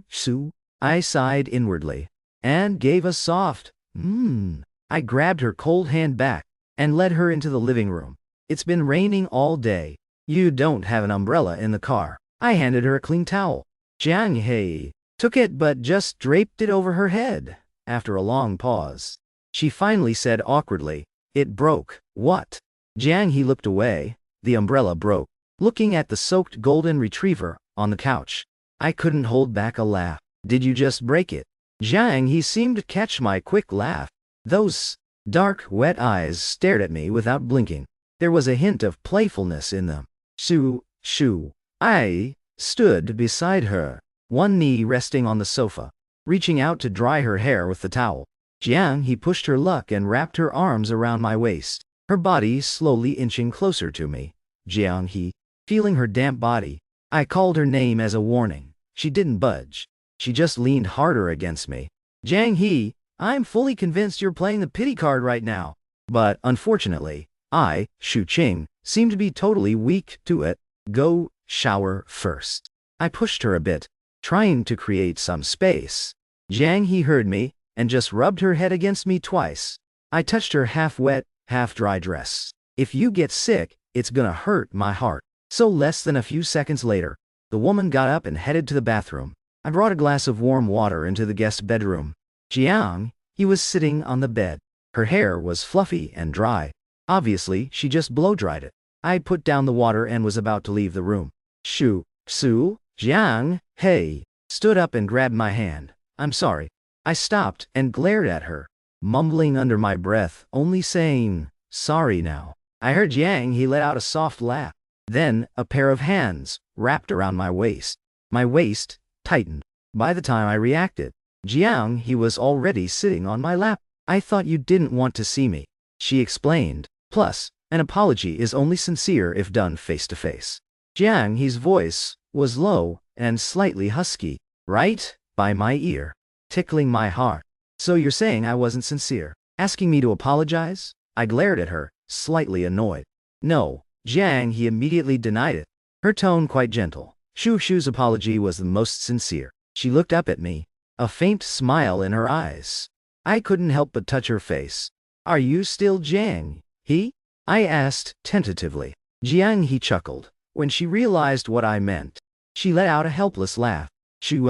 S1: Su. I sighed inwardly and gave a soft, I grabbed her cold hand back and led her into the living room. It's been raining all day. You don't have an umbrella in the car. I handed her a clean towel. Jiang He took it but just draped it over her head. After a long pause, she finally said awkwardly, "It broke." What? Jiang he looked away. The umbrella broke. Looking at the soaked golden retriever on the couch, I couldn't hold back a laugh. Did you just break it? Jiang he seemed to catch my quick laugh. Those dark, wet eyes stared at me without blinking. There was a hint of playfulness in them. Shu. I stood beside her, one knee resting on the sofa, reaching out to dry her hair with the towel. Jiang he pushed her luck and wrapped her arms around my waist, her body slowly inching closer to me. Jiang he, feeling her damp body. I called her name as a warning. She didn't budge. She just leaned harder against me. Jiang he, I'm fully convinced you're playing the pity card right now. But unfortunately, Shu Qing, seemed to be totally weak to it. Go shower first. I pushed her a bit, trying to create some space. Jiang he heard me and just rubbed her head against me twice. I touched her half-wet, half-dry dress. If you get sick, it's gonna hurt my heart. So less than a few seconds later, the woman got up and headed to the bathroom. I brought a glass of warm water into the guest bedroom. Jiang, he was sitting on the bed. Her hair was fluffy and dry. Obviously, she just blow-dried it. I put down the water and was about to leave the room. Shu Su, Jiang, hey, stood up and grabbed my hand. I'm sorry. I stopped and glared at her, mumbling under my breath, only saying, sorry now. I heard Jiang he let out a soft laugh. Then, a pair of hands wrapped around my waist. My waist tightened. By the time I reacted, Jiang he was already sitting on my lap. I thought you didn't want to see me, she explained. Plus, an apology is only sincere if done face to face. Jiang he's voice was low and slightly husky, right by my ear, tickling my heart. So you're saying I wasn't sincere? Asking me to apologize? I glared at her, slightly annoyed. No, Jiang he immediately denied it, her tone quite gentle. Shu Shu's apology was the most sincere. She looked up at me, a faint smile in her eyes. I couldn't help but touch her face. Are you still Jiang he? I asked tentatively. Jiang he chuckled. When she realized what I meant, she let out a helpless laugh. Shu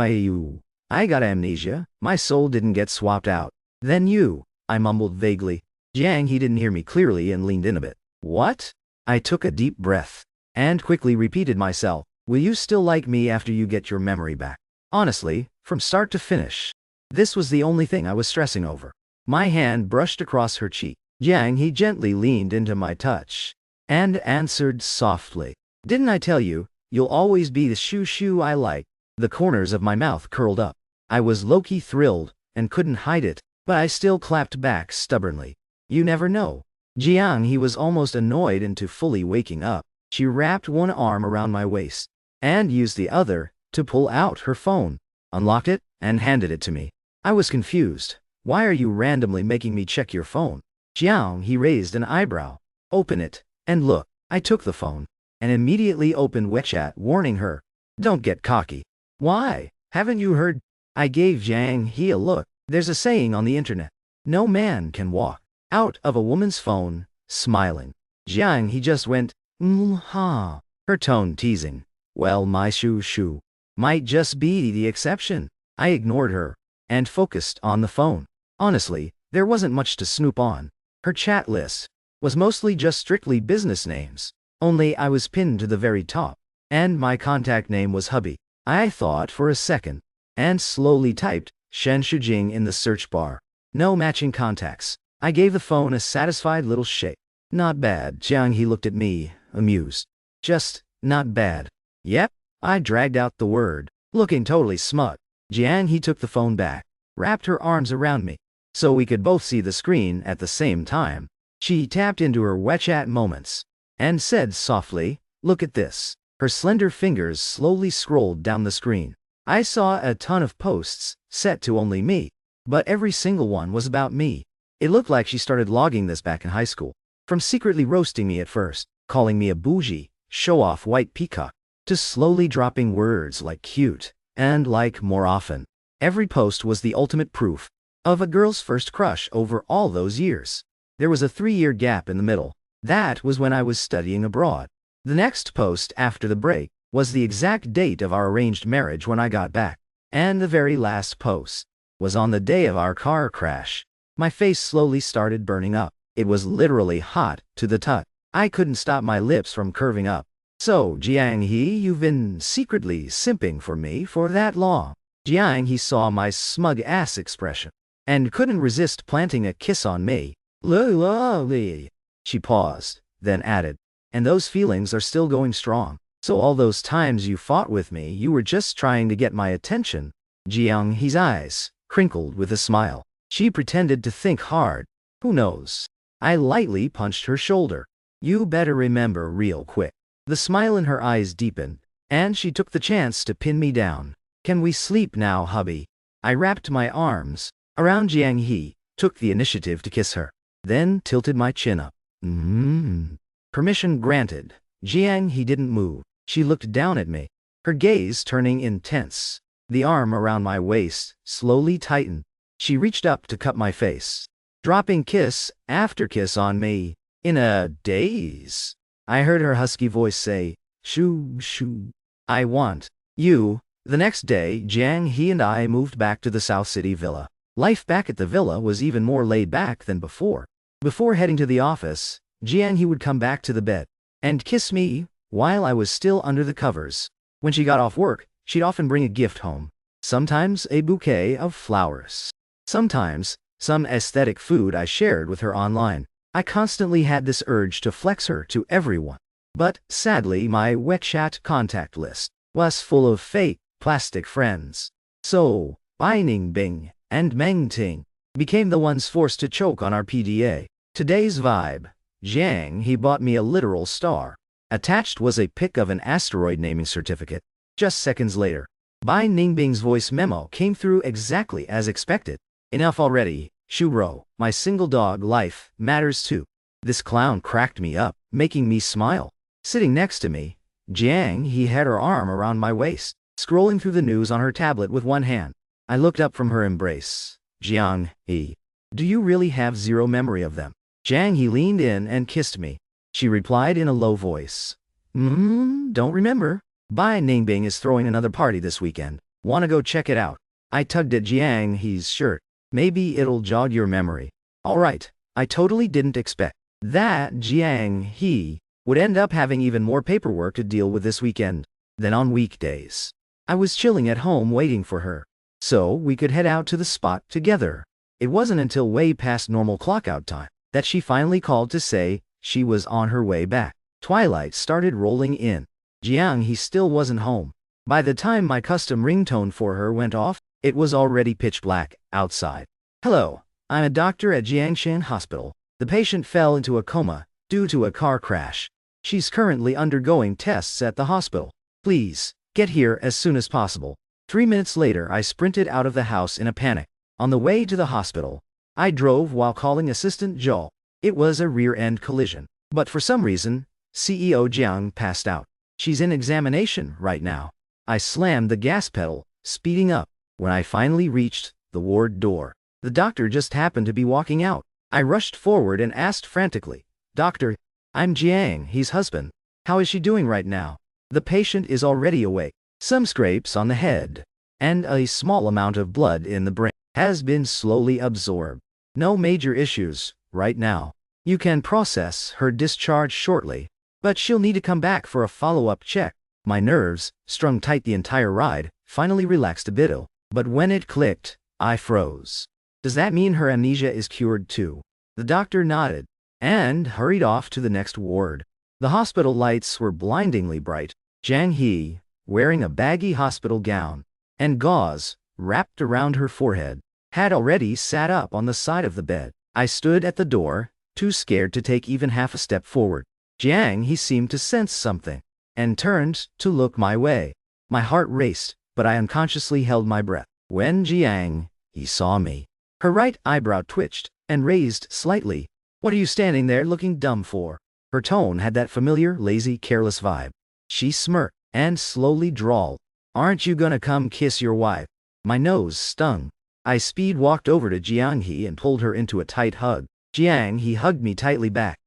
S1: I got amnesia, my soul didn't get swapped out. Then you, I mumbled vaguely. Jiang he didn't hear me clearly and leaned in a bit. What? I took a deep breath, and quickly repeated myself. Will you still like me after you get your memory back? Honestly, from start to finish, this was the only thing I was stressing over. My hand brushed across her cheek. Jiang he gently leaned into my touch, and answered softly. Didn't I tell you, you'll always be the Shu Shu I like? The corners of my mouth curled up. I was low-key thrilled, and couldn't hide it, but I still clapped back stubbornly. You never know. Jiang he was almost annoyed into fully waking up. She wrapped one arm around my waist, and used the other to pull out her phone, unlocked it, and handed it to me. I was confused. Why are you randomly making me check your phone? Jiang he raised an eyebrow. Open it, and look. I took the phone, and immediately opened WeChat, warning her. Don't get cocky. Why? Haven't you heard? I gave Jiang he a look. There's a saying on the internet. No man can walk out of a woman's phone, smiling. Jiang he just went, ha, her tone teasing. Well, my Shu Shu might just be the exception. I ignored her, and focused on the phone. Honestly, there wasn't much to snoop on. Her chat list was mostly just strictly business names. Only I was pinned to the very top, and my contact name was Hubby. I thought for a second, and slowly typed Shen Shujing in the search bar. No matching contacts. I gave the phone a satisfied little shake. Not bad. Jiang he looked at me, amused. Just, not bad. Yep. I dragged out the word, looking totally smug. Jiang he took the phone back, wrapped her arms around me, so we could both see the screen at the same time. She tapped into her WeChat moments, and said softly, look at this. Her slender fingers slowly scrolled down the screen. I saw a ton of posts, set to only me, but every single one was about me. It looked like she started logging this back in high school. From secretly roasting me at first, calling me a bougie, show-off white peacock, to slowly dropping words like cute, and like more often. Every post was the ultimate proof of a girl's first crush over all those years. There was a 3-year gap in the middle. That was when I was studying abroad. The next post after the break was the exact date of our arranged marriage when I got back. And the very last post was on the day of our car crash. My face slowly started burning up. It was literally hot to the touch. I couldn't stop my lips from curving up. So, Jiang he, you've been secretly simping for me for that long. Jiang he saw my smug ass expression, and couldn't resist planting a kiss on me. Lovely. She paused, then added, and those feelings are still going strong. So all those times you fought with me, you were just trying to get my attention. Jiang he's eyes crinkled with a smile. She pretended to think hard. Who knows? I lightly punched her shoulder. You better remember real quick. The smile in her eyes deepened, and she took the chance to pin me down. Can we sleep now, hubby? I wrapped my arms around Jiang he, took the initiative to kiss her, then tilted my chin up. Permission granted. Jiang he didn't move. She looked down at me, her gaze turning intense. The arm around my waist slowly tightened. She reached up to cup my face, dropping kiss after kiss on me. In a daze, I heard her husky voice say, Shoo, shoo. I want you. The next day, Jiang he and I moved back to the South City villa. Life back at the villa was even more laid back than before. Before heading to the office, Jiang he would come back to the bed and kiss me while I was still under the covers. When she got off work, she'd often bring a gift home. Sometimes a bouquet of flowers. Sometimes some aesthetic food I shared with her online. I constantly had this urge to flex her to everyone. But, sadly, my WeChat contact list was full of fake, plastic friends. So, Bai Ningbing and Meng Ting became the ones forced to choke on our PDA. Today's vibe. Jiang he bought me a literal star. Attached was a pic of an asteroid naming certificate. Just seconds later, Bai Ningbing's voice memo came through exactly as expected. Enough already, Shuro, my single dog life matters too. This clown cracked me up, making me smile. Sitting next to me, Jiang he had her arm around my waist, scrolling through the news on her tablet with one hand. I looked up from her embrace. Jiang he, do you really have zero memory of them? Jiang he leaned in and kissed me. She replied in a low voice. Don't remember. Bai Ningbing is throwing another party this weekend. Wanna go check it out? I tugged at Jiang he's shirt. Maybe it'll jog your memory. Alright, I totally didn't expect that Jiang he would end up having even more paperwork to deal with this weekend than on weekdays. I was chilling at home waiting for her, so we could head out to the spot together. It wasn't until way past normal clock-out time that she finally called to say she was on her way back. Twilight started rolling in. Jiang he still wasn't home. By the time my custom ringtone for her went off, it was already pitch black outside. Hello, I'm a doctor at Jiangshan Hospital. The patient fell into a coma due to a car crash. She's currently undergoing tests at the hospital. Please, get here as soon as possible. 3 minutes later, I sprinted out of the house in a panic. On the way to the hospital, I drove while calling Assistant Joel. It was a rear-end collision. But for some reason, CEO Jiang passed out. She's in examination right now. I slammed the gas pedal, speeding up. When I finally reached the ward door, the doctor just happened to be walking out. I rushed forward and asked frantically, Doctor, I'm Jiang, his husband. How is she doing right now? The patient is already awake. Some scrapes on the head, and a small amount of blood in the brain has been slowly absorbed. No major issues right now. You can process her discharge shortly, but she'll need to come back for a follow-up check. My nerves, strung tight the entire ride, finally relaxed a bit, but when it clicked, I froze. Does that mean her amnesia is cured too? The doctor nodded and hurried off to the next ward. The hospital lights were blindingly bright. Jiang he, wearing a baggy hospital gown and gauze wrapped around her forehead, had already sat up on the side of the bed. I stood at the door, too scared to take even half a step forward. Jiang he seemed to sense something and turned to look my way. My heart raced, but I unconsciously held my breath. When Jiang he saw me, her right eyebrow twitched and raised slightly. What are you standing there looking dumb for? Her tone had that familiar, lazy, careless vibe. She smirked and slowly drawled, Aren't you gonna come kiss your wife? My nose stung. I speed walked over to Jiang he and pulled her into a tight hug. Jiang he hugged me tightly back.